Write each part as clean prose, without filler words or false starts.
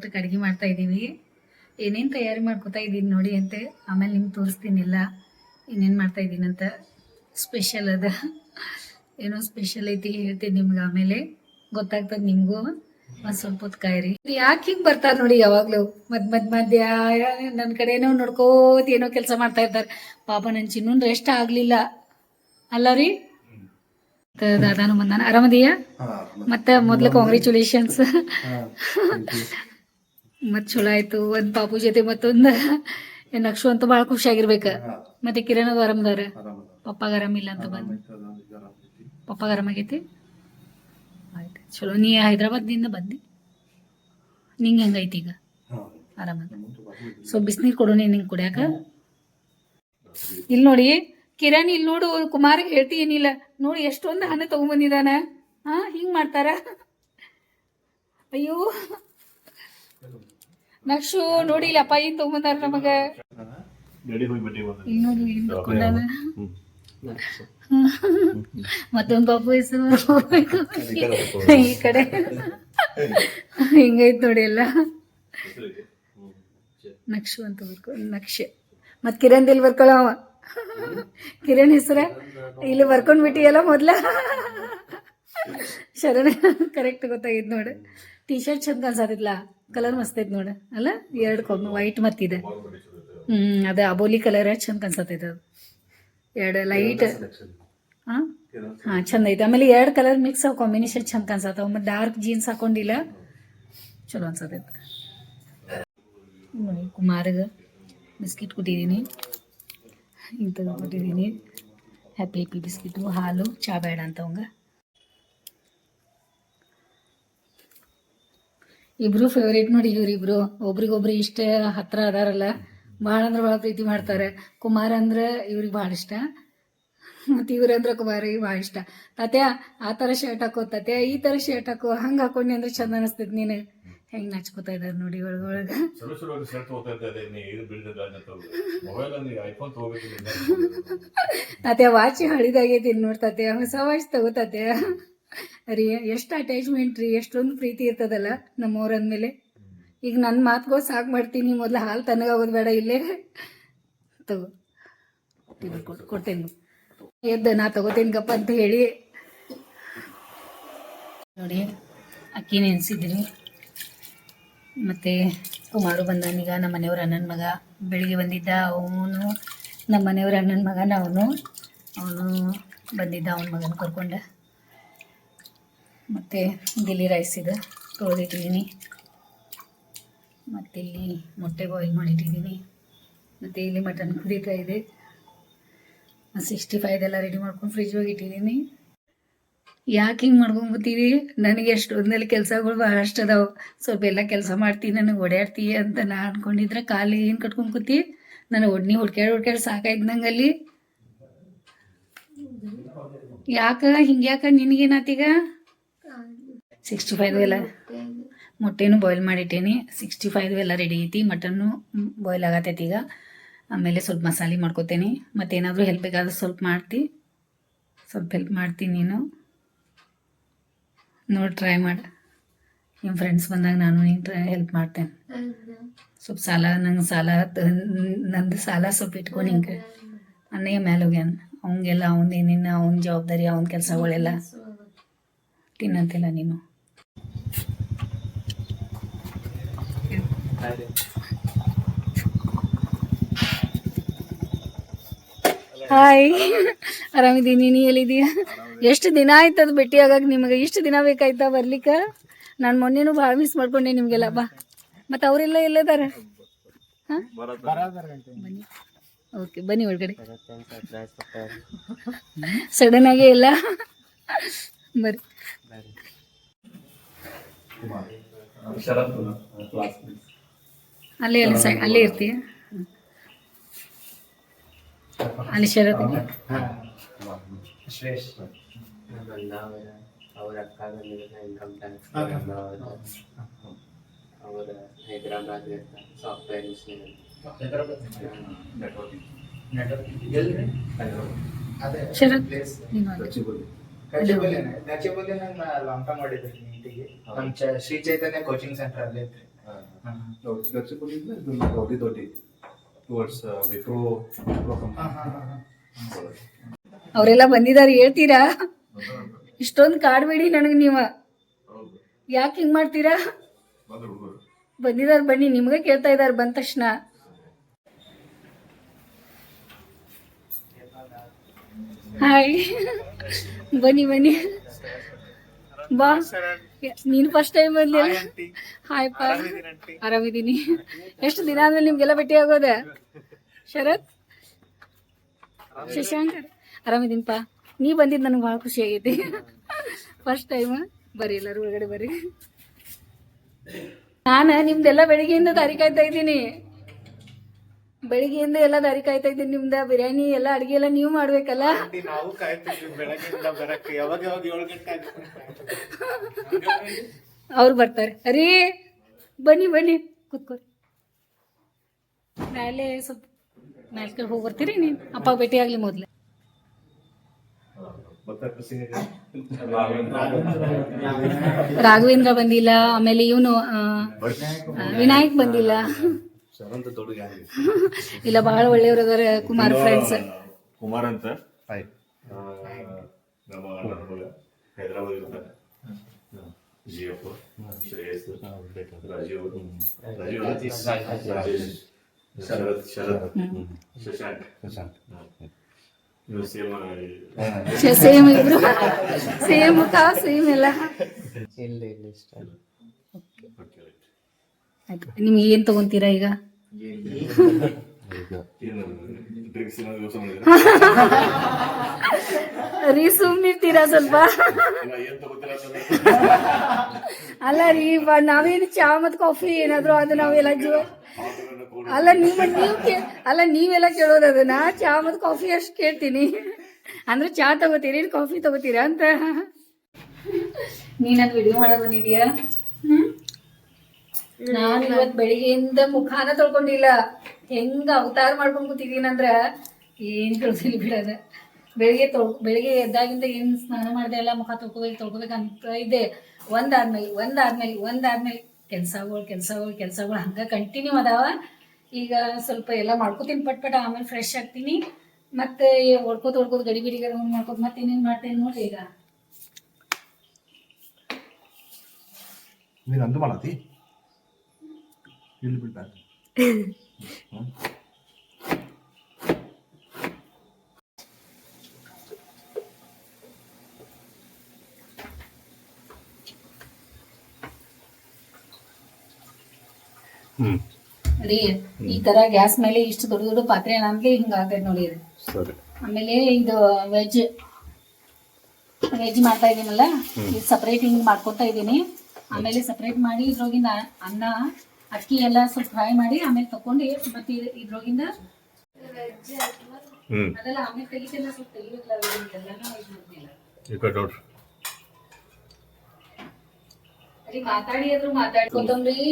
ಊಟಕ್ಕೆ ಅಡುಗೆ ಮಾಡ್ತಾ ಇದ್ದೀವಿ. ಏನೇನು ತಯಾರಿ ಮಾಡ್ಕೊತಾ ಇದ್ದೀನಿ ನೋಡಿ ಅಂತೆ. ಆಮೇಲೆ ನಿಮ್ಗೆ ತೋರಿಸ್ತೀನಿಲ್ಲ ಏನೇನು ಮಾಡ್ತಾ ಇದ್ದೀನಂತ. ಸ್ಪೆಷಲ್ ಅದ, ಏನೋ ಸ್ಪೆಷಲ್ ಐತಿ, ಹೇಳ್ತೀನಿ ನಿಮ್ಗೆ. ಆಮೇಲೆ ಗೊತ್ತಾಗ್ತದೆ ನಿಮಗೂ. ಒಂದು ಸ್ವಲ್ಪ ಹೊತ್ತು ಕಾಯಿರಿ. ಯಾಕೆ ಹಿಂಗೆ ಬರ್ತಾರೆ ನೋಡಿ ಯಾವಾಗಲೂ ಮಧ್ಯ ನನ್ನ ಕಡೆನೋ ನೋಡ್ಕೋತ ಏನೋ ಕೆಲಸ ಮಾಡ್ತಾ ಇರ್ತಾರೆ. ಪಾಪ ನನ್ನ ಚಿನ್ನೂನ್ ರೆಸ್ಟ್ ಆಗಲಿಲ್ಲ ಅಲ್ಲ ರೀ. ದಾದಾನು ಬಂದಾನ. ಆರಾಮದಿಯ? ಮತ್ತೆ ಮೊದಲು ಕಾಂಗ್ರ್ಯಾಚುಲೇಷನ್ಸ್. ಮತ್ತು ಚಲೋ ಆಯ್ತು. ಒಂದು ಪಾಪು ಜೊತೆ ಮತ್ತೊಂದು ನಕ್ಷು ಅಂತೂ ಭಾಳ ಖುಷಿಯಾಗಿರ್ಬೇಕ. ಮತ್ತೆ ಕಿರಣ್ ಅದು ಆರಾಮದಾರ? ಪಪ್ಪಾಗ ಆರಾಮಿಲ್ಲ ಅಂತ ಬಂದು. ಪಪ್ಪಾಗ ಆರಾಮಾಗೈತಿ? ಆಯ್ತು, ಚಲೋ. ನೀ ಹೈದ್ರಾಬಾದ್ದಿಂದ ಬಂದಿ, ನಿಂಗೆ ಹೆಂಗೈತಿ ಈಗ? ಆರಾಮದ? ಸ್ವಲ್ಪ ಬಿಸಿನೀರು ಕೊಡೋಣ ನಿಂಗೆ ಕುಡಿಯಾಕ. ಇಲ್ಲಿ ನೋಡಿ ಕಿರಣ್, ಇಲ್ಲಿ ನೋಡು, ಕುಮಾರಿಗೆ ಹೇಳ್ತಿ ಏನಿಲ್ಲ ನೋಡಿ, ಎಷ್ಟೊಂದು ಹಣ್ಣು ತಗೊಂಡ್ಬಂದಿದ್ದಾನ. ಹಿಂಗೆ ಮಾಡ್ತಾರ? ಅಯ್ಯೋ ನಕ್ಷು ನೋಡಿ, ಇಲ್ಲಿ ಅಪ್ಪ ಏನು ತಗೊಂಬಂದಾರ ನಮಗ. ಇಲ್ಲಿ ನೋಡು ಏನು ತಗೊಂಡಾನ. ಮತ್ತೊಂದು ಪಾಪು ಹೆಸರು ಈ ಕಡೆ ಹಿಂಗೈತ್ ನೋಡಿ ಎಲ್ಲ. ನಕ್ಷು ಅಂತ ಬರ್ಕೊ, ನಕ್ಷೆ. ಮತ್ತು ಕಿರಣ್ ಇಲ್ಲಿ ಬರ್ಕೊಳ್ಳವ. ಕಿರಣ್ ಹೆಸರ ಇಲ್ಲಿ ಬರ್ಕೊಂಡ್ ಬಿಟ್ಟಿಯಲ್ಲ ಮೊದ್ಲ. ಶರಣ ಕರೆಕ್ಟ್ ಗೊತ್ತಾಗಿತ್ತು ನೋಡು. ಟೀ ಶರ್ಟ್ ಚಂದ ಅನ್ಸತ್ತಿಲ್ಲ, ಕಲರ್ ಮಸ್ತ್ ಐತೆ ನೋಡು ಅಲ್ಲ. ಎರಡು ಕೊಮ್ಮೆ ವೈಟ್ ಮತ್ತಿದೆ. ಅದೇ ಅಬೋಲಿ ಕಲರ್ ಚಂದ ಅನ್ಸತ್ತೈತೆ. ಅದು ಎರಡು ಲೈಟ್ ಹಾಂ ಚಂದ ಐತೆ. ಆಮೇಲೆ ಎರಡು ಕಲರ್ ಮಿಕ್ಸ್ ಆಗಿ ಕಾಂಬಿನೇಷನ್ ಚಂದ ಕಾಣಿಸತ್ತವ. ಮತ್ತು ಡಾರ್ಕ್ ಜೀನ್ಸ್ ಹಾಕೊಂಡಿಲ್ಲ, ಚಲೋ ಅನ್ಸತ್ತೈತೆ ನೋಡಿ. ಕುಮಾರ್ಗೆ ಬಿಸ್ಕಿಟ್ ಕೊಟ್ಟಿದ್ದೀನಿ, ಇಂಥದ್ದು ಕೊಟ್ಟಿದ್ದೀನಿ. ಹ್ಯಾಪಿ ಬಿಸ್ಕಿಟು, ಹಾಲು, ಚಾ ಬೇಡ ಅಂತ ಅವಂಗ. ಇಬ್ರು ಫೇವ್ರೇಟ್ ನೋಡಿ ಇವರಿಬ್ರು. ಒಬ್ರಿಗೊಬ್ರು ಇಷ್ಟ ಹತ್ರ ಅದಾರಲ್ಲ, ಭಾಳ ಅಂದ್ರೆ ಭಾಳ ಪ್ರೀತಿ ಮಾಡ್ತಾರೆ. ಕುಮಾರ್ ಅಂದ್ರೆ ಇವ್ರಿಗೆ ಭಾಳ ಇಷ್ಟ, ಮತ್ತು ಇವ್ರಂದ್ರೆ ಕುಮಾರಿಗೆ ಭಾಳ ಇಷ್ಟ. ತಾತ್ಯ ಆ ಥರ ಶರ್ಟ್ ಹಾಕೋ, ತಾತ್ಯ ಈ ಥರ ಶರ್ಟ್ ಹಾಕೋ, ಹಂಗೆ ಹಾಕೊಂಡಿ ಅಂದ್ರೆ ಚಂದ ಅನಿಸ್ತೈತೆ. ನೀನು ಹೆಂಗೆ ನಾಚ್ಕೋತಾ ಇದ್ದಾರೆ ನೋಡಿ ಒಳಗೊಳಗೆ. ತಾತ್ಯ ವಾಚ್ ಹಳಿದಾಗೈತಿ ನೋಡಿ ತಾತ್ಯ, ಹೊಸ ವಾಚ್ ತಗೋತಾತ್ಯ ರೀ. ಎಷ್ಟು ಅಟ್ಯಾಚ್ಮೆಂಟ್ ರೀ, ಎಷ್ಟೊಂದು ಪ್ರೀತಿ ಇರ್ತದಲ್ಲ ನಮ್ಮವ್ರ ಅಂದಮೇಲೆ. ಈಗ ನನ್ನ ಮಾತುಗೋ ಸಾಕು ಮಾಡ್ತೀನಿ, ಮೊದಲು ಹಾಲು ತನಗಾಗೋದು ಬೇಡ, ಇಲ್ಲೇ ತಗೋ ಕೊಡ್ತೇನೆ. ಎದ್ದು ನಾ ತಗೋತೀನಿ ಗಪ್ಪ ಅಂತ ಹೇಳಿ ನೋಡಿ ಅಕ್ಕಿ ನೆನೆಸಿದ್ದೀನಿ. ಮತ್ತು ಕುಮಾರು ಬಂದಾನೀಗ, ನಮ್ಮ ಮನೆಯವ್ರ ಅಣ್ಣನ ಮಗ. ಬೆಳಿಗ್ಗೆ ಬಂದಿದ್ದ ಅವನು, ನಮ್ಮ ಮನೆಯವ್ರ ಅಣ್ಣನ ಮಗನ ಅವನು ಬಂದಿದ್ದ, ಅವನ ಮಗನ ಕರ್ಕೊಂಡ. ಮತ್ತು ಗಿಲ್ಲಿ ರೈಸ್ ಇದೆ ತೊಳೆದಿಟ್ಟಿದ್ದೀನಿ. ಮತ್ತಿಲ್ಲಿ ಮೊಟ್ಟೆ ಬಾಯ್ಲ್ ಮಾಡಿಟ್ಟಿದ್ದೀನಿ. ಮತ್ತು ಇಲ್ಲಿ ಮಟನ್ ಕುದೀತಾ ಇದೆ. 65 ಎಲ್ಲ ರೆಡಿ ಮಾಡ್ಕೊಂಡು ಫ್ರಿಜ್ ಒಳಗೆ ಇಟ್ಟಿದ್ದೀನಿ. ಯಾಕೆ ಹಿಂಗೆ ಮಾಡ್ಕೊಂಬತ್ತೀವಿ? ನನಗೆ ಎಷ್ಟೊಂದಲ್ಲಿ ಕೆಲಸಗಳು ಭಾಳಷ್ಟು ಅದಾವೆ. ಸ್ವಲ್ಪ ಎಲ್ಲ ಕೆಲಸ ಮಾಡ್ತೀನಿ, ನನಗೆ ಓಡಾಡ್ತೀವಿ ಅಂತ ನಾ ಅಂದ್ಕೊಂಡಿದ್ರೆ ಕಾಲು ಏನು ಕಟ್ಕೊಂಡು ಕೂತಿ. ನನಗೆ ಒಡ್ನಿ ಹುಡ್ಕ್ಯಾಡಿ ಸಾಕಾಯ್ತು ನಂಗೆ ಅಲ್ಲಿ. ಯಾಕೆ ಹಿಂಗ್ಯಾಕೆ ನಿನಗೇನಾತೀಗ? 65 ಎಲ್ಲ ಮೊಟ್ಟೆನೂ ಬಾಯ್ಲ್ ಮಾಡಿಟ್ಟೇನಿ. 65 ಎಲ್ಲ ರೆಡಿ ಐತಿ. ಮಟನ್ನು ಬಾಯ್ಲ್ ಆಗತ್ತೈತಿ ಈಗ. ಆಮೇಲೆ ಸ್ವಲ್ಪ ಮಸಾಲೆ ಮಾಡ್ಕೊತೇನೆ. ಮತ್ತೇನಾದರೂ ಹೆಲ್ಪ್ ಬೇಕಾದ್ರೆ ಸ್ವಲ್ಪ ಹೆಲ್ಪ್ ಮಾಡ್ತೀನಿ. ನೀನು ನೋಡಿ ಟ್ರೈ ಮಾಡಿ. ನಿಮ್ಮ ಫ್ರೆಂಡ್ಸ್ ಬಂದಾಗ ನಾನು ನೀನು ಹೆಲ್ಪ್ ಮಾಡ್ತೇನೆ. ಸ್ವಲ್ಪ ನಂದು ಸಾಲ ಸ್ವಲ್ಪ ಇಟ್ಕೊ. ನಿಂಗೆ ಅನ್ನಯ್ಯ ಮೇಲೆ ಹೋಗ್ಯಾನ, ಅವಂಗೆಲ್ಲ ಏನೇನು ಅವನ ಜವಾಬ್ದಾರಿ, ಅವನ ಕೆಲಸಗಳೆಲ್ಲ ತಿನ್ನಂತಿಲ್ಲ ನೀನು. ಹಾಯ್, ಆರಾಮಿದ್ದೀನಿ. ನೀ ಎಲ್ಲಿದ್ದೀಯ? ಎಷ್ಟು ದಿನ ಆಯ್ತು ಅದು ಭೇಟಿ ಆಗಾಗ. ನಿಮಗೆ ಇಷ್ಟು ದಿನ ಬೇಕಾಯ್ತಾ ಬರ್ಲಿಕ್ಕೆ? ನಾನು ಮೊನ್ನೆನೂ ಭಾಳ ಮಿಸ್ ಮಾಡ್ಕೊಂಡೆ ನಿಮಗೆಲ್ಲ. ಬಾ. ಮತ್ತು ಅವರೆಲ್ಲ ಎಲ್ಲದಾರ? ಹಾಂ ಬನ್ನಿ, ಓಕೆ ಬನ್ನಿ ಒಳಗಡೆ. ಸಡನ್ನಾಗೇ ಇಲ್ಲ, ಬರ್ರಿ. ಅಲ್ಲೇ ಇರ್ತೀಯ? ಅಲ್ಲಿ ಶರತ್ ಅವ್ರ ಅಕ್ಕ ಇನ್ಕಮ್ ಟ್ಯಾಕ್ಸ್ ಅವರ ಹೈದರಾಬಾದ್ ಸಾಫ್ಟ್ವೇರ್ ಇಂಜಿನಿಯರ್. ಶರತ್ ಲಾಂಗ್ ಟರ್ಮ್ ಮಾಡಿದ್ರಿ ನೀಟಿಗೆ. ನಮ್ಮ ಶ್ರೀ ಚೈತನ್ಯ ಕೋಚಿಂಗ್ ಸೆಂಟರ್ ಅಲ್ಲಿ ಗಚ್ಚಿಪುರದಿಂದ ಇದು ದೊಡ್ಡ ದೊಡ್ಡ ಟುವರ್ಡ್ಸ್ ಮೆಟ್ರೋ ಅವರೆಲ್ಲ ಬಂದಿದ್ದಾರೆ ಹೇಳ್ತೀರಾ? ಇಷ್ಟೊಂದು ಕಾಡ್ಬೇಡಿ ನನಗೆ ನೀವು. ಯಾಕೆ ಹಿಂಗ್ ಮಾಡ್ತೀರಾ? ಬಂದಿದ್ದಾರೆ ಬನ್ನಿ, ನಿಮ್ಗೆ ಕೇಳ್ತಾ ಇದ್ದಾರೆ ಬಂದ ತಕ್ಷಣ. ಹಾಯ್, ಬನ್ನಿ ಬನ್ನಿ ಬಾ. ನೀನು ಫಸ್ಟ್ ಟೈಮ್ ಬಂದಿಲ್ಲ. ಹಾಯ್ ಪಾ, ಆರಾಮಿದ್ದೀನಿ. ಎಷ್ಟು ದಿನ ಆದ್ಮೇಲೆ ನಿಮ್ಗೆಲ್ಲ ಭೇಟಿ ಆಗೋದ? ಶರತ್, ಶಶಾಂಕ್, ಆರಾಮಿದ್ದೀನಿಪ್ಪ. ನೀ ಬಂದಿದ್ದು ನನಗೆ ಭಾಳ ಖುಷಿ ಆಗೈತಿ. First time. ಬರ್ರಿ ಎಲ್ಲರೂ ಒಳಗಡೆ ಬರ್ರಿ. ನಾನು ನಿಮ್ದೆಲ್ಲ ಬೆಳಿಗ್ಗೆಯಿಂದ ದಾರಿ ಕಾಯ್ತಾ ಇದ್ದೀನಿ. ಬೆಳಿಗ್ಗೆಯಿಂದ ಎಲ್ಲ ದಾರಿ ಕಾಯ್ತಾ ಇದ್ದೀನಿ. ನಿಮ್ದ ಬಿರಿಯಾನಿ ಎಲ್ಲ ಅಡಿಗೆ ಎಲ್ಲ ನೀವು ಮಾಡ್ಬೇಕಲ್ಲ. ನಾವು ಕಾಯ್ತಿದ್ವಿ ಬೆಳಗ್ಗೆಯಿಂದ ಬರಕ್ಕೆ. ಯಾವಾಗ 7 ಗಂಟೆ ಅವ್ರು ಬರ್ತಾರೆ. ಅರೀ ಬನ್ನಿ ಬನ್ನಿ ಕೂತ್ಕೋರಿ. ನಾಳೆ ಸ್ವಲ್ಪ ನಾಲ್ಕು ಹೋಗಿ ಬರ್ತೀರಿ. ನೀನು ಅಪ್ಪ ಭೇಟಿ ಆಗ್ಲಿ ಮೊದ್ಲು. ರಾಘವೇಂದ್ರ ಬಂದಿಲ್ಲ, ಆಮೇಲೆ ಇವನು ವಿನಾಯಕ್ ಬಂದಿಲ್ಲ. ಇಲ್ಲ, ಬಹಳ ಒಳ್ಳೆಯವರು ಅದಾರ. ಕುಮಾರ್ ಫ್ರೆಂಡ್ಸ್. ಕುಮಾರ್ ಅಂತ ನಮ್ಮ ಹೈದರಾಬಾದ್ ಇರ್ತಾರೆ. ಜಿಯಪ್ಪ, ಶ್ರೇಯಸ್, ರಾಜೀವ್, ರಾಜೇಶ್, ಶರತ್, ಶಶಾಂಕ್. ಇವ್ರು ಸೇಮ್ ಇಬ್ರು, ಸೇಮ್ ಮುಖ, ಸೇಮ್ ಎಲ್ಲ. ಇಲ್ಲ ಇಷ್ಟ ಆಯ್ತು, ನಿಮ್ಗೆ ಏನ್ ತಗೊಂತೀರಾ ಈಗ? ಏನು ಡ್ರಿಂಕ್ಸ್ ಏನಾದ್ರು ಯೂಸ್ ಮಾಡಿದ್ರೆ ರೀ ಸುಮ್ನಿರ್ತೀರಾ ಸ್ವಲ್ಪ? ಏನ್ ತಗೋತೀರ ಅಲ್ಲ ರೀ, ನಾವೇನು ಚಾ ಮತ್ತು ಕಾಫಿ ಏನಾದ್ರು ಅದು ನಾವೆಲ್ಲ ಅಲ್ಲ ನೀವೆಲ್ಲ ಕೇಳೋದು ಅದನ್ನ. ಚಾ ಮತ್ತು ಕಾಫಿ ಅಷ್ಟು ಕೇಳ್ತೀನಿ. ಅಂದ್ರೆ ಚಾ ತಗೋತೀರಿ, ಕಾಫಿ ತಗೋತೀರಾ ಅಂತ. ನೀನದು ವಿಡಿಯೋ ಮಾಡಕ್ ಬಂದಿದೀಯಾ? ನಾನು ಇವತ್ತು ಬೆಳಿಗ್ಗೆಯಿಂದ ಮುಖಾನ ತೊಳ್ಕೊಂಡಿಲ್ಲ. ಹೆಂಗ ಅವತಾರ ಮಾಡ್ಕೊಂಡ್ ಕೂತಿದ್ದೀನಂದ್ರ ಏನ್ ಕೇಳಿಸಿಲ್ಲ ಬಿಡದ. ಬೆಳಿಗ್ಗೆ ಎದ್ದಾಗಿಂದ ಏನ್ ಸ್ನಾನ ಮಾಡಿದೆ ಎಲ್ಲ ಮುಖ ತೊಳ್ಕೊಬೇಕು ಅಂತ ಇದ್ದೆ. ಒಂದಾದ್ಮೇಲೆ ಕೆಲ್ಸಗಳು ಹಂಗ ಕಂಟಿನ್ಯೂ ಅದಾವ. ಈಗ ಸ್ವಲ್ಪ ಎಲ್ಲ ಮಾಡ್ಕೋತೀನಿ ಪಟ್ ಆಮೇಲೆ ಫ್ರೆಶ್ ಆಗ್ತೀನಿ. ಮತ್ತೆ ಹೊಡ್ಕೋತ ಗಡಿ ಮಾಡ್ಕೋತ ಮತ್ತೆ ಇನ್ನೇನ್ ಮಾಡ್ತೇನೆ ನೋಡ್ರಿ. ಈಗ ನೀನು ಅಂದು ಮಾಡತ್ತಿ ಇಲ್ಲಿ ಬಿಟ್ಟ ರೀ, ಈ ತರ ಗ್ಯಾಸ್ ಮೇಲೆ ಇಷ್ಟು ದೊಡ್ಡ ದೊಡ್ಡ ಪಾತ್ರೆ ನಮ್ಗೆ ಹಿಂಗ ಆಗ್ತೈತೆ ನೋಡಿ ಇದು. ಆಮೇಲೆ ಇದು ವೆಜ್ ಮಾಡ್ತಾ ಇದೀನಲ್ಲ, ಇದು ಸಪ್ರೇಟ್ ಹಿಂಗ್ ಮಾಡ್ಕೊತಾ ಇದೀನಿ. ಆಮೇಲೆ ಸಪ್ರೇಟ್ ಮಾಡಿ ಇದ್ರೊಳಗಿಂದ ಅನ್ನ ಅಕ್ಕಿ ಎಲ್ಲ ಸ್ವಲ್ಪ ಫ್ರೈ ಮಾಡಿ ಆಮೇಲೆ ತಕೊಂಡು ಮತ್ತೆ ಇದ್ರೊಳಗಿಂದ ಅದೆಲ್ಲ ಆಮೇಲೆ ತೆಗಿತಿಲ್ಲ, ಸ್ವಲ್ಪ ತೆಗಿಬೇಕಲ್ಲ. ಮಾತಾಡಿ ಕೊತ್ತಂಬರಿ,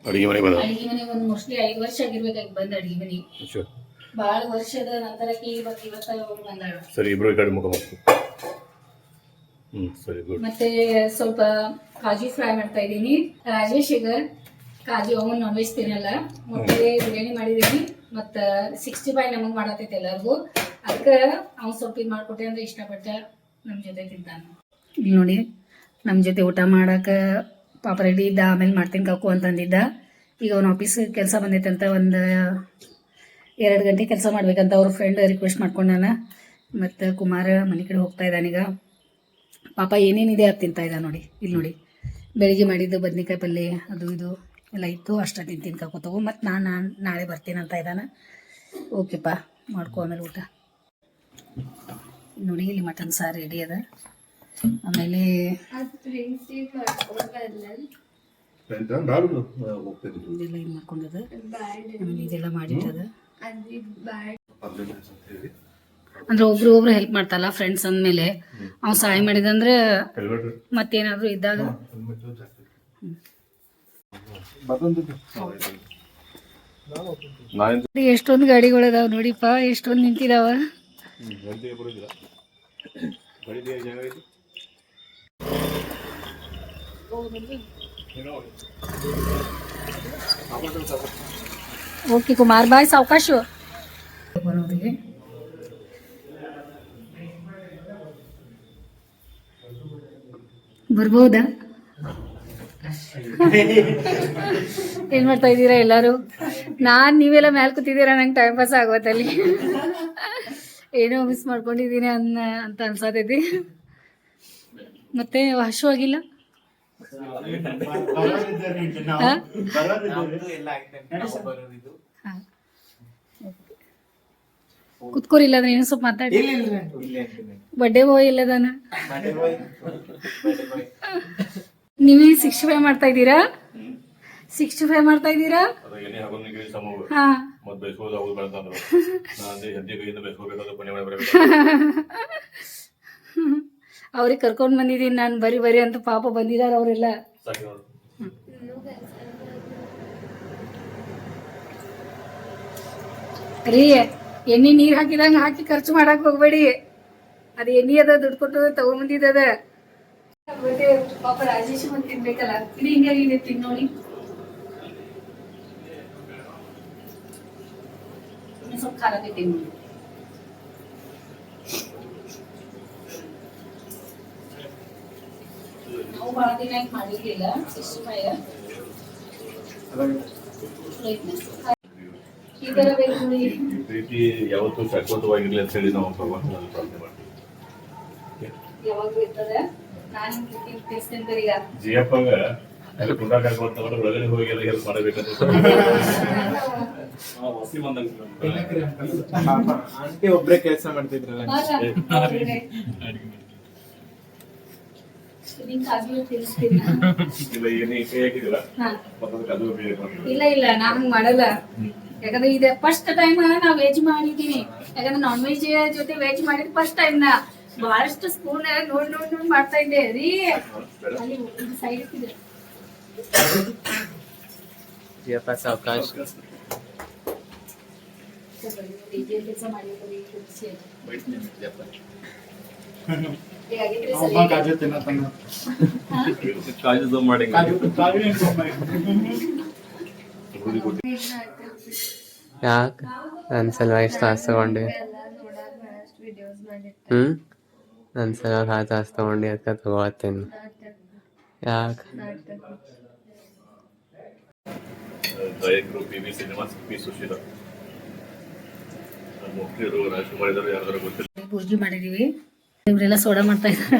ಅಡಿಗೆ ಮನೆ ಬಂದ ಅಡಿಗೆ ಮನೆ ಒಂದು ಮೋಸ್ಟ್ಲಿ 5 ವರ್ಷ ಆಗಿರ್ಬೇಕಾಗಿ ಬಂದ ಅಡಿಗೆ ಮನೆ. ಬಹಳ ವರ್ಷದ ನಂತರಕ್ಕೆ ಇವತ್ತು ಬಂದಾಳ. ಸರಿ, ಇಬ್ರು ಈ ಕಡೆ ಮುಖ ಮಾಡ್ತೀವಿ. ಸರಿ, ಗುಡ್. ಮತ್ತೆ ಸ್ವಲ್ಪ ಕಾಜು ಫ್ರೈ ಮಾಡ್ತಾ ಇದ್ದೀನಿ. ರಾಜೇಶ್ಗೆ ಕಾಜು, ಅವನು ನಾನ್ ವೆಜ್ ತಿನ್ನಲ್ಲ. ಮೊಟ್ಟೆ ಬಿರಿಯಾನಿ ಮಾಡಿದೀನಿ. ಮತ್ತು 65 ನಮಗೆ ಮಾಡತೈತೆ ಎಲ್ಲರಿಗೂ. ಅದಕ್ಕೆ ಅವ್ನು ಸ್ವಲ್ಪ ಇದು ಮಾಡಿಕೊಟ್ಟೆ ಅಂದ್ರೆ ಇಷ್ಟಪಟ್ಟ ನಮ್ಮ ಜೊತೆ ತಿಂತಾನೆ. ಇಲ್ಲಿ ನೋಡಿ, ನಮ್ಮ ಜೊತೆ ಊಟ ಮಾಡಕ್ಕೆ ಪಾಪ ರೆಡಿ ಇದ್ದ. ಆಮೇಲೆ ಮಾಡ್ತೀನಿ ಕಾಕು ಅಂತಂದಿದ್ದ. ಈಗ ಅವ್ನ ಆಫೀಸ್ ಕೆಲಸ ಬಂದೈತಂತ, ಒಂದು 2 ಗಂಟೆ ಕೆಲಸ ಮಾಡ್ಬೇಕಂತ ಅವ್ರ ಫ್ರೆಂಡ್ ರಿಕ್ವೆಸ್ಟ್ ಮಾಡ್ಕೊಂಡಾನ. ಮತ್ತು ಕುಮಾರ ಮನೆ ಕಡೆ ಹೋಗ್ತಾ ಇದ್ದಾನೀಗ. ಪಾಪ ಏನೇನಿದೆ ಅದು ತಿಂತಾ ಇದ್ದ ನೋಡಿ. ಇಲ್ಲಿ ನೋಡಿ, ಬೆಳಿಗ್ಗೆ ಮಾಡಿದ್ದು ಬದ್ನೆಕಾಯಿ ಪಲ್ಯ ಅದು ಇದು ಎಲ್ಲ ಇತ್ತು. ಅಷ್ಟ ತಿಂತೀನಿ ಕಾಕು ತಗೋ. ಮತ್ತು ನಾನು ನಾಳೆ ಬರ್ತೀನಿ ಅಂತ ಇದ್ದಾನೆ. ಓಕೆಪ್ಪ, ಮಾಡ್ಕೊ ಆಮೇಲೆ ಊಟ. ನೋಡಿ, ಇಲ್ಲಿ ಮಟನ್ ಸಾರು ರೆಡಿ ಅದ. ಆಮೇಲೆ ಇದೆಲ್ಲ ಇದು ಮಾಡ್ಕೊಂಡದ. ಆಮೇಲೆ ಇದೆಲ್ಲ ಮಾಡಿಟ್ಟದ. ಅಂದ್ರೆ ಒಬ್ರು ಹೆಲ್ಪ್ ಮಾಡ್ತಾರಲ್ಲ ಫ್ರೆಂಡ್ಸ್ ಅಂದಮೇಲೆ. ಅವ್ನು ಸಹಾಯ ಮಾಡಿದಂದ್ರೆ ಮತ್ತೇನಾದ್ರು ಇದ್ದಾಗ ನಾನೇನು ಎಷ್ಟೊಂದು ಗಾಡಿಗಳದಾವ ನೋಡಿಪ್ಪ, ಎಷ್ಟೊಂದು ನಿಂತಿದಾವ. ಗಂಟೆಗೆ ಬರೋದಿಲ್ಲ ಗಡಿಗೆ ಜಾಗ ಐತಿ. ಓಕೆ ಕುಮಾರ್ ಬಾಯ್, ಸಾವಕಾಶ ಬರ್ಬೋದಾ? ಏನ್ ಮಾಡ್ತಾ ಇದ್ದೀರಾ ಎಲ್ಲಾರು? ನೀವೆಲ್ಲ ಮ್ಯಾಲ್ ಕೂತಿದ್ದೀರಾ, ನಂಗೆ ಟೈಮ್ ಪಾಸ್ ಆಗೋತ್ತಲ್ಲಿ. ಏನೋ ಮಿಸ್ ಮಾಡ್ಕೊಂಡಿದ್ದೀನಿ ಅಂತ ಅನ್ಸತೈತಿ. ಮತ್ತೆ ಹಶುವಾಗಿಲ್ಲ? ಕುತ್ಕೋರಿಲ್ಲ ಅಂದ್ರೆ ಏನು ಸ್ವಲ್ಪ ಮಾತಾಡಿ. ಬಡ್ಡೆ ಬಾಯ್ ಇಲ್ಲದಾನ. ನೀವೇ 65 ಮಾಡ್ತಾ ಇದ್ದೀರಾ? 65 ಮಾಡ್ತಾ ಇದ್ದೀರಾ? ಹಾ, ಅವ್ರಿಗೆ ಕರ್ಕೊಂಡ್ ಬಂದಿದ್ದೀನಿ ನಾನು, ಬರಿ ಅಂತ. ಪಾಪ ಬಂದಿದಾರ ಅವರೆಲ್ಲ. ರೀ, ಎಣ್ಣೆ ನೀರ್ ಹಾಕಿದಂಗ ಹಾಕಿ ಖರ್ಚು ಮಾಡಕ್ ಹೋಗ್ಬೇಡಿ. ಅದ ಎಣ್ಣೆ ಅದ, ದುಡ್ಡು ಕೊಟ್ಟು ತಗೊಂಬಂದಿದ್ದದ. ಪಾಪ ರಾಜೇಶ್ ಬಂದು ತಿನ್ಬೇಕಲ್ಲ. ಇದು ಹಿಂಗಾಗಿದೆ, ತಿನ್ನೋಳಿ. ಸ್ವಲ್ಪ ಖಾರ ತಿನ್ನಿ. ನಾವು ಭಾಳ ದಿನ ಹೆಂಗ್ ಮಾಡಿರ್ಲಿಲ್ಲ 65. ಈ ತರ ಬೇಕು ನೋಡಿ. ಪ್ರೀತಿ ಯಾವತ್ತೂ ಶಾಶ್ವತವಾಗಿರ್ಲಿ ಅಂತ ಹೇಳಿ ನಾವು ಭಗವಂತನಲ್ಲಿ ಪ್ರಾರ್ಥನೆ ಮಾಡ್ತೀವಿ. ಯಾವಾಗ್ಲೂ ಇರ್ತದೆ. ನಾನು ಪ್ರೀತಿ ತಿಳಿಸ್ತೇನೆ ಈಗ. ಜಿಯಪ್ಪಗ ಅಲ್ಲಿ ಕುಂಡ ಕರ್ಕೊಂಡ್ರೆ ಒಳಗಡೆ ಹೋಗಿ ಎಲ್ಲ ಹೆಲ್ಪ್ ಮಾಡಬೇಕಂತ ಆಂಟಿ ಒಬ್ರೇ ಕೆಲಸ ಮಾಡ್ತಿದ್ರಲ್ಲ. ಇಲ್ಲ ಏನೇ ಕೈ ಹಾಕಿದಿಲ್ಲ ಮತ್ತೊಂದು ಅದು ಬೇರೆ ಇಲ್ಲ ನಾ ಹಂಗ್ ಮಾಡಲ್ಲ. ಯಾಕಂದ್ರೆ ಇದೆ ಫಸ್ಟ್ ಟೈಮ್ ನಾ ವೆಜ್ ಮಾಡಿದೀನಿ. ಯಾಕಂದ್ರೆ ನಾನ್ ವೆಜ್ ಜೊತೆ ವೆಜ್ ಮಾಡಿದ್ ಫಸ್ಟ್ ಟೈಮ್ ನಾ. ಬಹಳಷ್ಟು ಸ್ಪೂನ್ ನೋಡ್ ಮಾಡ್ತಾ ಇದ್ದೆ ರೀ. ಅಲ್ಲಿ ಸೈಡ್ ಇಟ್ಟಿದೆ ಸಾವಕಾಶ. ಕೆಲಸ ಮಾಡಿ ಕಾಜು ತಿನ್ನತನ ಕಾಜು ಮಾಡಿ ಯಾಕೆ ನನ್ನ ಸಲುವಾಗಿ ತಾಸು ತಗೊಂಡು ನನ್ನ ಸಲುವಾಗಿ ತಾಸು ತಗೊಂಡು ಅದಕ್ಕೆ ತಗೋತೀನಿ. ಯಾಕೆ ಗಾಯಕರು PV ಶ್ರೀನಿವಾಸ್, P ಸುಶೀಲಾ, ಮುಖ್ಯರು ರಾಜ್ಕುಮಾರ್ ಇದ್ದಾರೆ, ಯಾರಾದ್ರೂ ಗೊತ್ತಿಲ್ಲ. ಪೂಜೆ ಮಾಡಿದೀವಿ. ಇವರೆಲ್ಲ ಸೋಡಾ ಮಾಡ್ತಾ ಇದ್ದಾರೆ.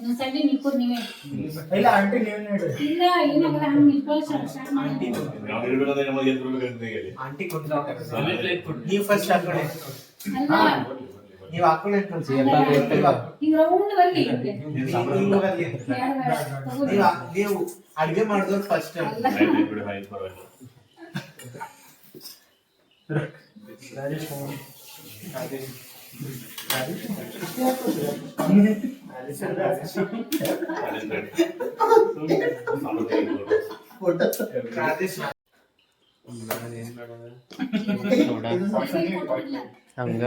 ಒಂದೊಂದ್ಸರಿ ನಿಲ್ಕೋದ್ ನೀವೇ. ಇಲ್ಲ ಆಂಟಿ ನೀವೇ ನೋಡಿ. ಇಲ್ಲ ಏನಾಗಲ್ಲ, ಹಂಗ್ ನಿಲ್ಕೊಳ್ಳಿ. ಸ್ಟಾರ್ಟ್ ಮಾಡಿ. ಆಂಟಿ ನೀವು ಫಸ್ಟ್ ಹಾಕೊಳ್ಳಿ. ಅಲ್ಲ ನೀವು ಹಾಕೊಳ್ಳಿ ಅನ್ಕೊಂಡ್ಸಿ. ಈಗ ರೌಂಡ್ ಬರ್ಲಿ. ನೀವು ಅಡ್ಗೆ ಮಾಡಿದವ್ರು ಫಸ್ಟ್. ಹಂಗ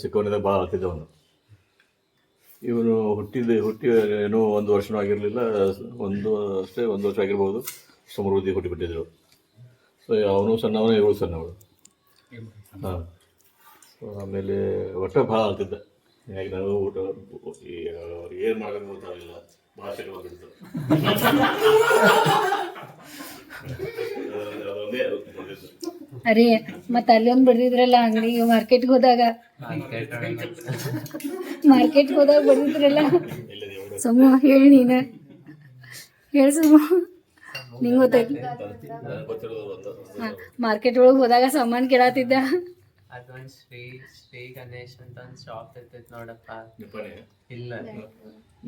ಚಿಕ್ಕವನಿಂದ ಭಾಳ ಆಗ್ತಿದ್ದವನು. ಇವನು ಹುಟ್ಟಿ ಏನೋ 1 ವರ್ಷನೂ ಆಗಿರಲಿಲ್ಲ. ಒಂದು ವರ್ಷ ಆಗಿರ್ಬೋದು. ಸಮೃದ್ಧಿ ಹುಟ್ಟಿಬಿಟ್ಟಿದ್ರು. ಸೊ ಅವನು ಸಣ್ಣವನು, ಇವಳು ಸಣ್ಣವಳು. ಹಾಂ. ಆಮೇಲೆ ಒಟ್ಟು ಭಾಳ ಆಗ್ತಿದ್ದ. ಹೀಗಾಗಿ ನಾವು ಏನು ಮಾಡೋದು ಗೊತ್ತಾಗಲಿಲ್ಲ. ಭಾಳ ಸಿಟ್ಟು ಅರೆ ಮತ್ತೆ ಅಲ್ಲಿ ಒಂದು ಬಡ್ದಿದ್ರಲ್ಲ ಅಂಗಡಿ, ಮಾರ್ಕೆಟ್ಗೆ ಹೋದಾಗ ಬಡ್ದಿದ್ರಲ್ಲ. ಸುಮ್ಮ ಹೇಳಿ ನೀನು, ಹೇಳಿ ಸುಮ್ಮ. ನಿಂಗೆ ಗೊತ್ತೈತಿ ನನಗೆ ಗೊತ್ತಿರೋದು ಒಂದು ಮಾರ್ಕೆಟ್ ಒಳಗೆ ಹೋದಾಗ ಸಾಮಾನು ಕೇಳತ್ತಿದ್ದ. ಅದೊಂದು ಶ್ರೀ ಗಣೇಶ್ ಅಂತ ಒಂದು ಶಾಪ್ ಇರ್ತೈತಿ ನೋಡಪ್ಪ. ನಿಪ್ಪಾಣಿ ಇಲ್ಲ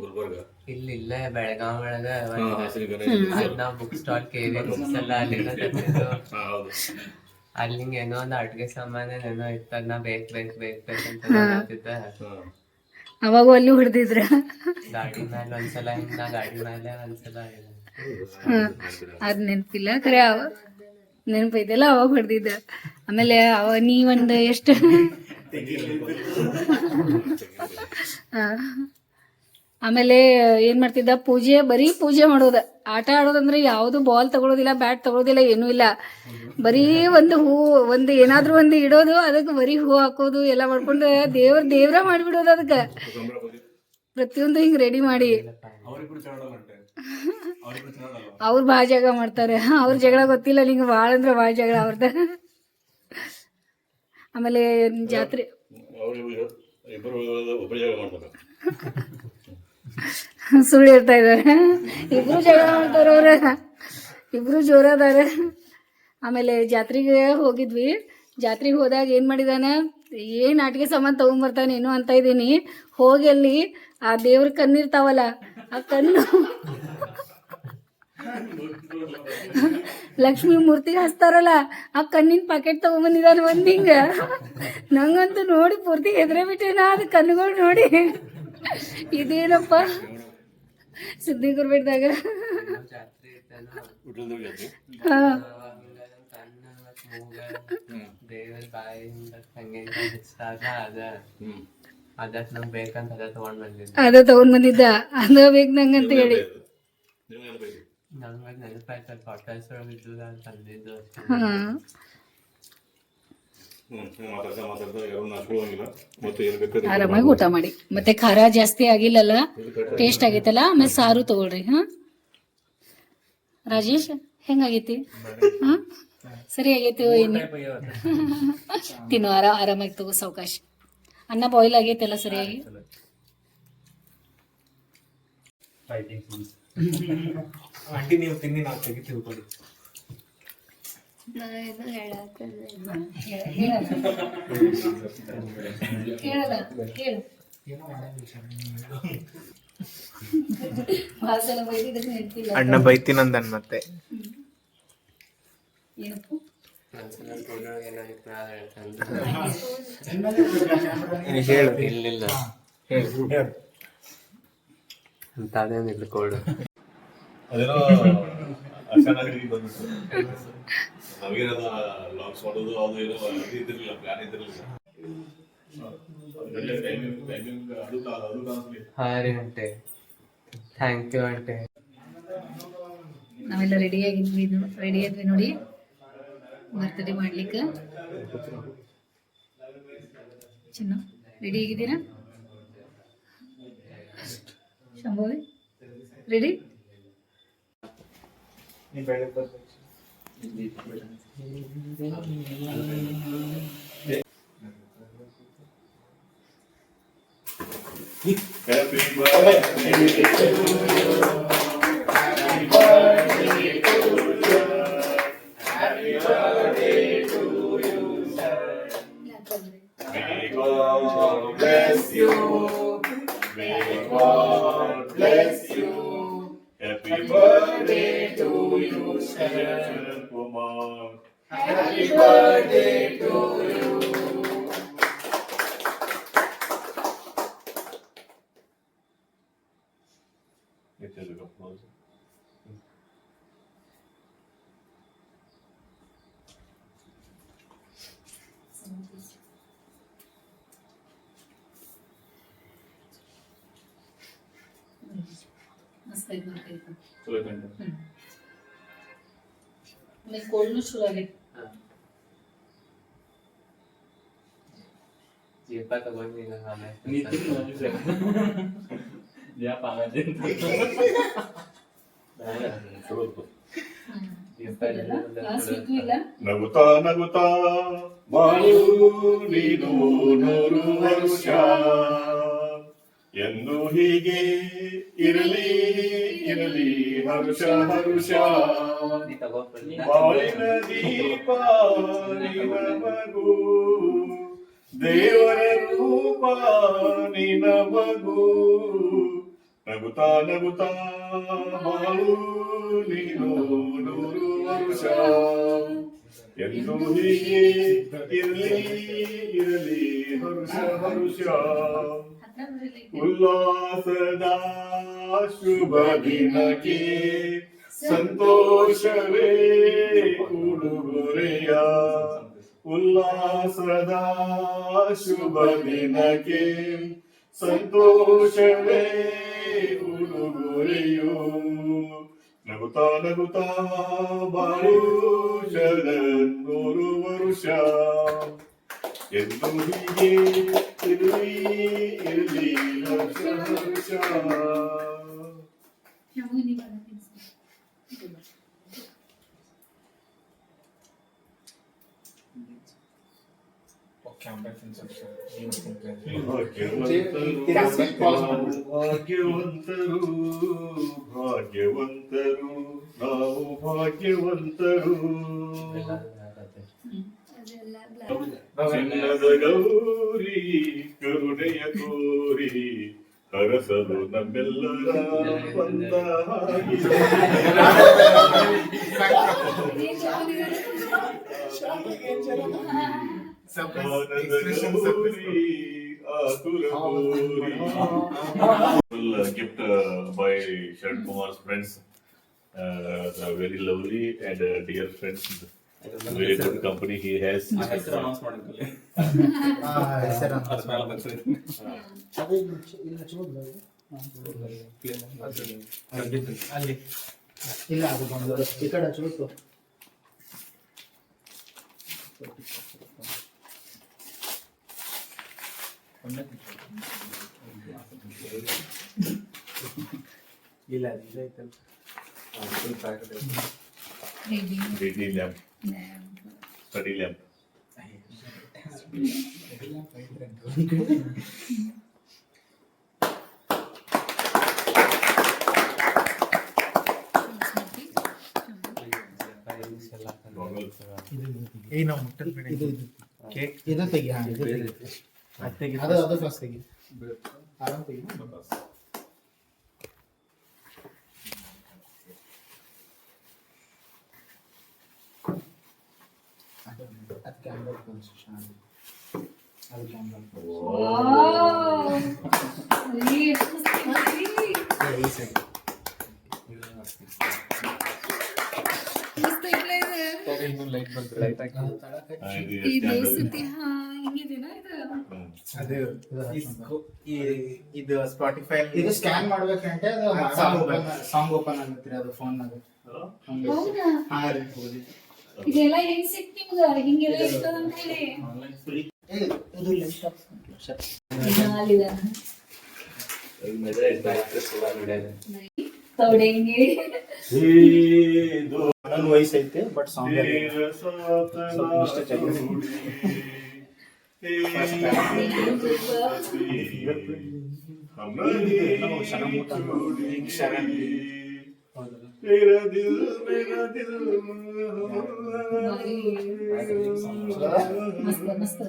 ಗುಲ್ಬರ್ಗ ಇಲ್ಲೇ ಬೆಳಗಾವ್ ಒಳಗ ಶ್ರೀ ಗಣೇಶ ನಾವು ಬುಕ್ ಸ್ಟಾಲ್ ಕೇಳಿ ಬುಕ್ಸ್ ಎಲ್ಲ ಅಲ್ಲಿಂದ ತಂದಿದ್ದು. ಹೌದು ಅಲ್ಲಿಂಗ ಏನೋ ಒಂದು ಅಡ್ಗೆ ಸಾಮಾನು ಏನೋ ಇತ್ತದ ನಾ ಬೇಕು ಅಂತ ಹೇಳ್ತಿದ್ದೆ. ಅವಾಗ ಅಲ್ಲಿ ಹೊಡೆದಿದ್ರ. ಗಾಡಿ ಮೇಲೆ ಒಂದ್ಸಲ ಹಿಂಗ ನಾ ಗಾಡಿ ಮೇಲೆ ಒಂದ್ಸಲ ಅದ್ ನೆನಪಿಲ್ಲ ಖರೆ ನೆನಪೈತಲ್ಲ ಅವಾಗ ಹೊಡೆದಿದ್ದ. ಆಮೇಲೆ ನೀ ಒಂದು ಎಷ್ಟು ಆಮೇಲೆ ಏನ್ ಮಾಡ್ತಿದ್ದ, ಬರೀ ಪೂಜೆ ಮಾಡೋದ. ಆಟ ಆಡೋದಂದ್ರೆ ಯಾವುದು ಬಾಲ್ ತಗೊಳೋದಿಲ್ಲ, ಬ್ಯಾಟ್ ತಗೊಳೋದಿಲ್ಲ, ಏನೂ ಇಲ್ಲ. ಬರೀ ಒಂದು ಒಂದು ಏನಾದ್ರೂ ಒಂದು ಇಡೋದು, ಅದಕ್ಕೆ ಬರೀ ಹೂ ಹಾಕೋದು ಎಲ್ಲ ಮಾಡ್ಕೊಂಡು ದೇವ್ರ ಮಾಡಿಬಿಡೋದು. ಅದಕ್ಕೆ ಪ್ರತಿಯೊಂದು ಹಿಂಗ್ ರೆಡಿ ಮಾಡಿ ಅವ್ರು ಭಾಳ ಜಗಳ ಮಾಡ್ತಾರೆ. ಅವ್ರ ಜಗಳ ಗೊತ್ತಿಲ್ಲ ನಿಂಗೆ, ಭಾಳ ಅಂದ್ರೆ ಭಾಳ ಜಗಳ ಅವ್ರದ. ಆಮೇಲೆ ಜಾತ್ರೆ ಸುಳ್ಳು ಇರ್ತಾ ಇದಾರೆ, ಇಬ್ರು ಜಗಳ ಮಾಡ್ತಾರ ಅವ್ರ, ಇಬ್ರು ಜೋರದಾರ. ಆಮೇಲೆ ಜಾತ್ರೆಗೆ ಹೋಗಿದ್ವಿ. ಜಾತ್ರೆಗೆ ಹೋದಾಗ ಏನ್ ಮಾಡಿದಾನ, ಏನ್ ಆಟಿಕೆ ಸಾಮಾನು ತಗೊಂಡ್ಬರ್ತಾನೆ ಏನು ಅಂತ ಇದ್ದೀನಿ. ಹೋಗಿ ಅಲ್ಲಿ ಆ ದೇವ್ರ ಕಣ್ಣಿರ್ತಾವಲ್ಲ, ಆ ಕಣ್ಣು ಲಕ್ಷ್ಮಿ ಮೂರ್ತಿಗೆ ಹಚ್ತಾರಲ್ಲ, ಆ ಕಣ್ಣಿನ ಪ್ಯಾಕೆಟ್ ತಗೊಂಡ್ಬಂದಿದ್ದಾನೆ ಒಂದ್ ಹಿಂಗ. ನಂಗಂತೂ ನೋಡಿ ಪೂರ್ತಿ ಹೆದ್ರೆ ಬಿಟ್ಟೇನ ಅದು ಕಣ್ಣುಗಳು ನೋಡಿ. ಇದೇನಪ್ಪ ಸಿದ್ಧಿಗುರ್ ಬೆಟ್ಟದಾಗ. ಹಾ ದೇವರ ಬಾಯಿಂದ ಅದಕ್ಕೆ ನಮ್ಗೆ ಬೇಕಂತ ಅದ ತಗೊಂಡ್ ಬಂದಿದ್ದೆ. ಅದ ತಗೊಂಡ್ ಬಂದಿದ್ದ, ಅದ ಬೇಕು ನಂಗಂತ ಹೇಳಿ. ನಂಗೆ ನೆನಪಾಯ್ತು ಫೋಟೋಸ್ ಒಳಗೆ ಇದ್ದು ತಂದಿದ್ದು. ಆರಾಮಾಗಿ ಊಟ ಮಾಡಿ. ಮತ್ತೆ ಖಾರ ಜಾಸ್ತಿ ಆಗಿಲ್ಲಲ್ಲ, ಟೇಸ್ಟ್ ಆಗೈತಲ್ಲ. ಆಮೇಲೆ ಸಾರು ತಗೊಳ್ರಿ. ಹಾ ರಾಜೇಶ್ ಹೆಂಗಾಗೈತಿ? ಹಾ ಸರಿ ಆಗೈತಿ ಏನು ತಿನ್ನು, ಆರಾಮಾಗಿ ತಗೋ ಸಾವಕಾಶ. ಅನ್ನ ಬಾಯ್ಲ್ ಆಗೈತೆಲ್ಲ ಸರಿಯಾಗಿ. ಆಂಟಿ ನೀವು ತಿನ್ನಿ, ನಾವು ತೆಗಿ ತಿಳ್ಕೊಳ್ಳಿ. ಅಣ್ಣ ಬೈತೀನಂದನ್ ಮತ್ತೆ ಹೇಳು. ಇಲ್ಲಿಲ್ಲ ಅಂತದೇನಿಲ್ಲ ಕೋಡು. ಅದೇನೋ ಅಚಾನಕ್ ಬಂದ್ಬಿಟ್ಟು ನಮಗೇನದ ಲಾಕ್ಸ್ ಮಾಡೋದು ಅದು ಏನೋ ಇದ್ದಿರಲಿಲ್ಲ, ಪ್ಲಾನ್ ಇದ್ದಿರಲಿಲ್ಲ. ಹಾ ರೀ ಅಂಟೆ, ಥ್ಯಾಂಕ್ ಯು ಅಂಟೆ. ನಾವೆಲ್ಲ ರೆಡಿ ಆದ್ವಿ ನೋಡಿ ಬರ್ತಡೇ ಮಾಡ್ಲಿಕ್ಕೆ. ಚಿನ್ನ ರೆಡಿ ಆಗಿದ್ದೀರಾ? ಶಂಭವಿ ರೆಡಿ? ಕೋಲ್ಡ್ನು ಶುರು ಆಗೈತೆ. ಜೀಪ ತಗೊಂಡಿಲ್ಲ ನಗುತ್ತಾ ನಗುತ್ತಾ ಬಾಳು ನೀನು 100 ವರ್ಷ ಎಂದು ಹೀಗೆ ಇರಲಿ ಇರಲಿ ಹರುಷ ಹರುಷ ಬಾಳಿನ ದೀಪ ನಿನ ಮಗು ದೇವರ ರೂಪ ನಿನ ಮಗು ನಗುತ್ತಾ ನಗುತ್ತಾ ಬಾಳು ನೀನು 100 ವರುಷ ಎಂದು ಹೀಗೆ ಇರಲಿ ಇರಲಿ ಹರುಷ ಹರುಷ ಉಲ್ಲಾಸದ ಶುಭ ದಿನಕ್ಕೆ ಸಂತೋಷವೇ ಉಡುಗೊರೆಯ ಉಲ್ಲಾಸದ ಶುಭ ದಿನಕ್ಕೆ ಸಂತೋಷವೇ ಉಡುಗೊರೆಯೋ ನಗುತ್ತಾ ನಗುತ್ತಾ ಬಾಳು ಶರನ್ 100 ವರುಷ ಎಂದು ಹೀಗೆ ಇರಲಿ ಇರಲಿ ಹರ್ಷ ಹರ್ಷ ಭಾಗ್ಯವಂತರು ಭಾಗ್ಯವಂತರು ನಾವು ಭಾಗ್ಯವಂತರು ಚಿನ್ನದ ಗೌರಿ ಕರುಣೆಯ ತೋರಿ ಹರಸಲು ನಮ್ಮೆಲ್ಲರ ಬಂದ gift by Sharan Kumar's friends, very lovely and dear friends. Very good company he has. ಇಲ್ಲ ಅದು ಬಂದು ಈ ಕಡೆ ಚೂತು ಇಲ್ಲ LED lamp, study lamp. ಇದು ತೆಗಿ ಅದು ಫಸ್ಟ್ ತೆಗಿ ಆರಾಮ್ ತೆಗಿ ಅದು ಕ್ಯಾಮ್ರಾ ಕನ್ಸ್ಟ್ರಕ್ಷನ್ ಅದು ಕ್ಯಾಮ್ರಾ ಈ ಸೈಡ್ ಇದು ಸ್ಪಾಟಿಫೈ ಇದು ಸ್ಕ್ಯಾನ್ ಮಾಡ್ಬೇಕಂటే ಅದು ಸಾಂಗ್ ಓಪನ್ ಆಗುತ್ತೆ ಅದು ಫೋನ್ ನಾಗ ಇದೆಲ್ಲ ಹೆಂಗ್ ಸಿಕ್ತು ನಿಮ್ಗ ಹಿಂಗೆಲ್ಲ ಇರ್ತದ ಅಂತ ಹೇಳಿ ತೌಡೆಂಗಿ ನನ್ನ ವಯಸ್ಸು ಐತೆ ಬಟ್ ಸಾಂಗ್ मेरा दिल ಮಸ್ತ್ ಮಸ್ತ್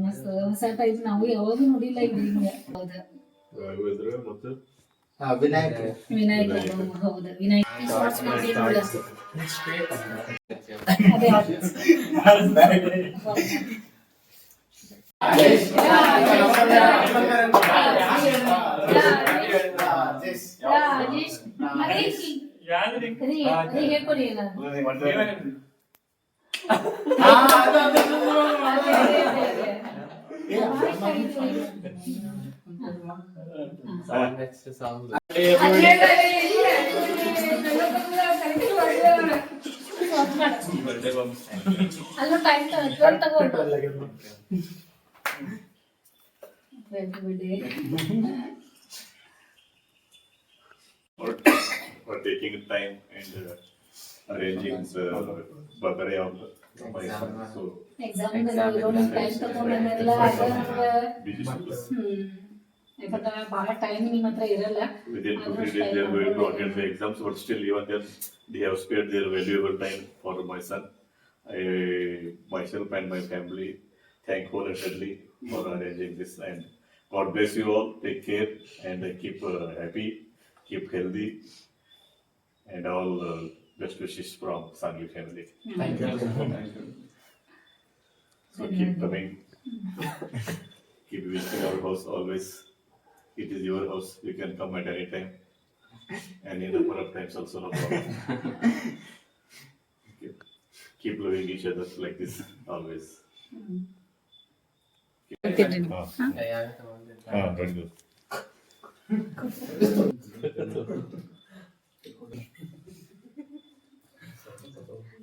ಮಸ್ತ್ ಹೊಸ ಟೈಪ್ ನಾವು ಯಾವಾಗೂ ನೋಡಿಲ್ಲ ಇದು ಹಿಂಗೆ ಹೌದಾ ಮತ್ತೆ ವಿನಾಯಕ್ ವಿನಾಯಕ ಹೌದಾ ವಿನಾಯಕ ಶಾರ್ಟ್ಸ್ ಮಾಡಿ ಅದೇ ಹೇಳ್ಕೊಡಿ ಎಲ್ಲ ಅಲ್ಲೂ ಟೈಮ್ ತಗೊಂಡು for taking time and arranging the birthday of my son. So exam time ತಗೊಂಡೆಲ್ಲ busy schedule. ಯಾಕಂದ್ರೆ ಭಾಳ ಟೈಮ್ ನಿಮ್ಮ ಹತ್ರ ಇರಲ್ಲ. Within 2-3 days, they are going to attend the exams, but still, even then, they have spared their valuable time for my son. I, myself and my family, thank wholeheartedly for arranging this. And God bless you all. Take care and keep happy, keep healthy, and all best wishes from Sangli family. Thank you. So keep coming. Keep visiting our house always. It is your house. You can come at any time. Any number of times also, no problem. Okay. Keep loving each other like this always. ಅಂತೀರಿ ನೀವು? ಯಾರು ತಗೊಂಡಿರ್ತಾರೆ? Very good.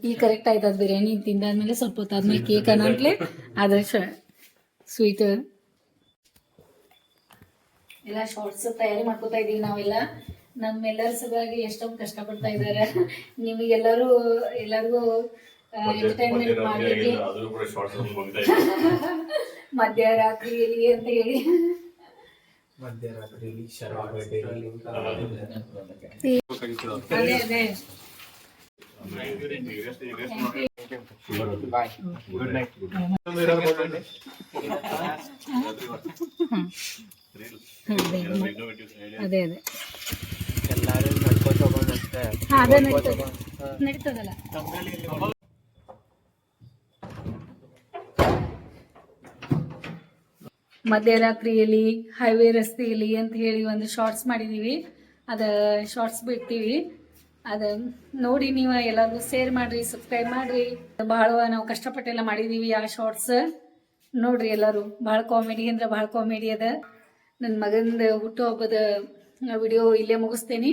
ಈಗ correct ಆಯ್ತು. ಅದು ಬಿರಿಯಾನಿ ತಿಂದಾದ್ಮೇಲೆ ಸ್ವಲ್ಪ ಹೊತ್ತಾದ್ಮೇಲೆ cake ಅನ್ನೋಂಟ್ಲೆ ಅದು sweet ಎಲ್ಲ shorts ತಯಾರಿ ಮಾಡ್ಕೋತಾ ಇದೀವಿ ನಾವೆಲ್ಲ. ನಮ್ಮೆಲ್ಲರ ಸಲುವಾಗಿ ಎಷ್ಟೊಂದು ಕಷ್ಟಪಡ್ತಾ ಇದ್ದಾರೆ. ನಿಮಗೆಲ್ಲರಿಗೂ ಎಂಟರ್ಟೈನ್ಮೆಂಟ್ ಮಾಡಲಿಕ್ಕೆ ಆದರೂ ಕೂಡ ಶಾರ್ಟ್ಸ್ ಹೋಗ್ತಾ ಇದೆ. ಮಧ್ಯರಾತ್ರಿಯಲ್ಲಿ ಅಂತ ಹೇಳಿ ಮಧ್ಯರಾತ್ರಿಯಲ್ಲಿ ಶರಾಬಿ ಅದೇ ಅದೇ ಬಾಯ್ ಗುಡ್ ನೈಟ್. ಅದೇ ಅದೇ ಎಲ್ಲಾರು ನಡ್ಕೊಂಡು ಹೋಗೋಣಂತೆ. ಅದೇ ನಡೀತದಲ್ಲ. ಮಧ್ಯರಾತ್ರಿಯಲ್ಲಿ ಹೈವೇ ರಸ್ತೆಯಲ್ಲಿ ಅಂತ ಹೇಳಿ ಒಂದು ಶಾರ್ಟ್ಸ್ ಮಾಡಿದ್ದೀವಿ. ಅದು ಶಾರ್ಟ್ಸ್ ಬಿಡ್ತೀವಿ. ಅದು ನೋಡಿ ನೀವು ಎಲ್ಲರಿಗೂ ಶೇರ್ ಮಾಡಿರಿ, ಸಬ್ಸ್ಕ್ರೈಬ್ ಮಾಡಿರಿ. ಭಾಳ ನಾವು ಕಷ್ಟಪಟ್ಟೆಲ್ಲ ಮಾಡಿದ್ದೀವಿ ಆ ಶಾರ್ಟ್ಸ್. ನೋಡಿರಿ ಎಲ್ಲರೂ. ಭಾಳ ಕಾಮಿಡಿ ಅಂದ್ರೆ ಭಾಳ ಕಾಮಿಡಿ ಅದ. ನನ್ನ ಮಗಂದು ಹುಟ್ಟುಹಬ್ಬದ ವಿಡಿಯೋ ಇಲ್ಲೇ ಮುಗಿಸ್ತೇನೆ.